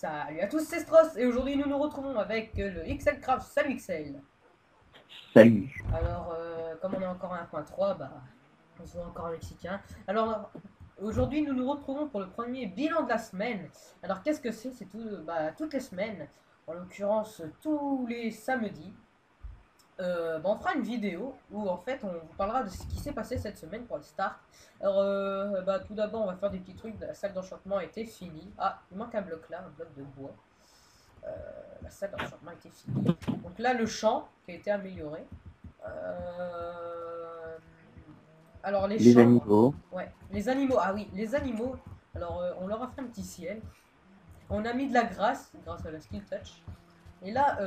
Salut à tous, c'est Stross et aujourd'hui nous nous retrouvons avec le XLCraft. Salut XL. Salut. Alors, comme on est encore à 1.3, bah, on se voit encore un Mexicain. Alors, aujourd'hui nous nous retrouvons pour le premier bilan de la semaine. Alors, qu'est-ce que c'est? C'est tout, bah, toutes les semaines, en l'occurrence tous les samedis. On fera une vidéo où en fait on vous parlera de ce qui s'est passé cette semaine pour le start. Alors, tout d'abord, on va faire des petits trucs. La salle d'enchantement a été finie. Ah, il manque un bloc là, un bloc de bois. La salle d'enchantement a été finie. Donc là, le champ qui a été amélioré. Euh, alors, les Les chambres. animaux. Ouais, les animaux. Ah oui, les animaux. Alors, on leur a fait un petit ciel. On a mis de la grâce, grâce à la skill touch. Et là,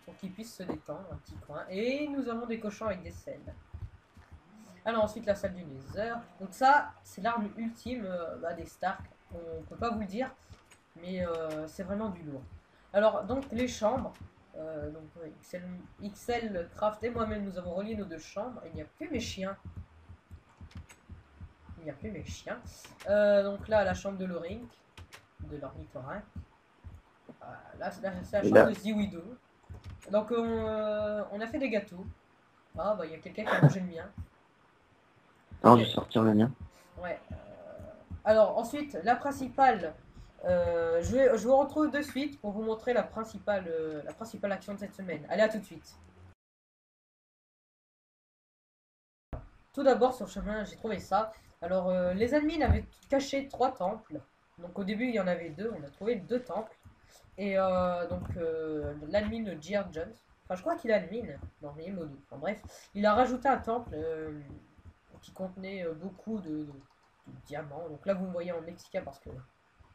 pour qu'ils puissent se détendre, un petit coin. Et nous avons des cochons avec des selles. Alors ensuite la salle du Nether. Donc ça, c'est l'arme ultime des Stark. On peut pas vous le dire, mais c'est vraiment du lourd. Alors donc les chambres. XL Craft et moi-même nous avons relié nos deux chambres. Il n'y a plus mes chiens. Il n'y a plus mes chiens. Donc là la chambre de l'Orink, de l'ornithorynque. Là c'est la Et chambre là, de Ziwido. Donc on a fait des gâteaux. Ah bah il y a quelqu'un qui a mangé le mien. avant de Ok. sortir le mien. Ouais. Alors ensuite, la principale, je vous retrouve de suite pour vous montrer la principale action de cette semaine. Allez, à tout de suite. Tout d'abord, sur le chemin, j'ai trouvé ça. Alors, les admins avaient caché 3 temples. Donc au début, il y en avait 2. On a trouvé 2 temples. Et l'admin J.R. Jones, enfin je crois qu'il est admin dans les modos. Enfin bref, il a rajouté un temple qui contenait beaucoup de diamants. Donc là, vous me voyez en mexicain parce que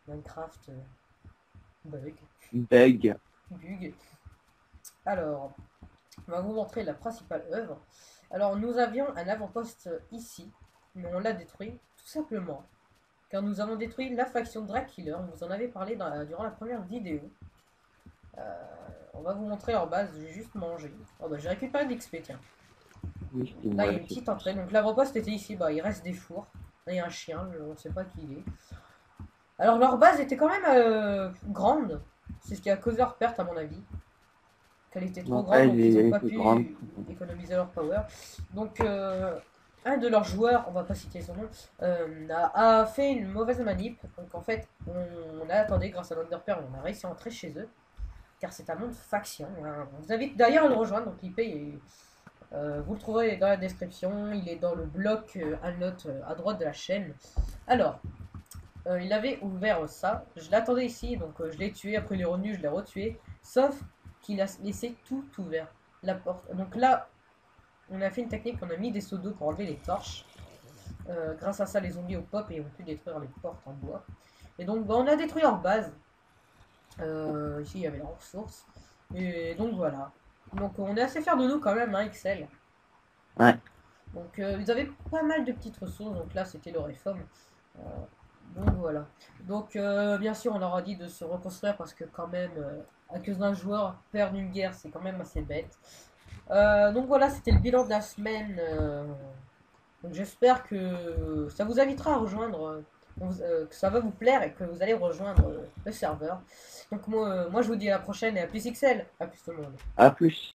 Minecraft bug. Bug. Bug. Alors, on va vous montrer la principale œuvre. Alors, nous avions un avant-poste ici, mais on l'a détruit tout simplement car nous avons détruit la faction Drackiller. On vous en avait parlé durant la première vidéo. On va vous montrer leur base. J'ai juste mangé. Oh bah, j'ai récupéré de l'XP, tiens. Oui, c'est Là, il moi y a là. une petite entrée. Donc, l'avant-poste était ici. Bah, il reste des fours. Là, il y a un chien. On ne sait pas qui il est. Alors, leur base était quand même grande. C'est ce qui a causé leur perte, à mon avis. Qu'elle était trop Non, grande, elle donc ils n'ont est pas plus grande. pu économiser leur power. Donc, un de leurs joueurs, on va pas citer son nom, a fait une mauvaise manip. Donc, en fait, on a attendu grâce à l'Underpearl, on a réussi à entrer chez eux. Car c'est un monde faction. Hein. On vous invite d'ailleurs à le rejoindre. Donc, l'IP, vous le trouverez dans la description. Il est dans le bloc à note à droite de la chaîne. Alors, il avait ouvert ça. Je l'attendais ici, donc je l'ai tué. Après, il est revenu, je l'ai retué. Sauf qu'il a laissé tout ouvert. La porte. Donc là, on a fait une technique, on a mis des seaux d'eau pour enlever les torches. Grâce à ça, les zombies au pop et ont pu détruire les portes en bois. Et donc, on a détruit leur base. Ici, il y avait leurs ressources. Et donc, voilà. Donc, on est assez fiers de nous quand même, hein, XL. Ouais. Donc, ils avaient pas mal de petites ressources. Donc là, c'était le réforme. Euh, donc voilà. Donc bien sûr, on leur a dit de se reconstruire parce que quand même, à cause d'un joueur, perdre une guerre, c'est quand même assez bête. Donc voilà, c'était le bilan de la semaine. Donc j'espère que ça vous invitera à rejoindre, que ça va vous plaire et que vous allez rejoindre le serveur. Donc moi je vous dis à la prochaine et à plus XL. À plus tout le monde. À plus.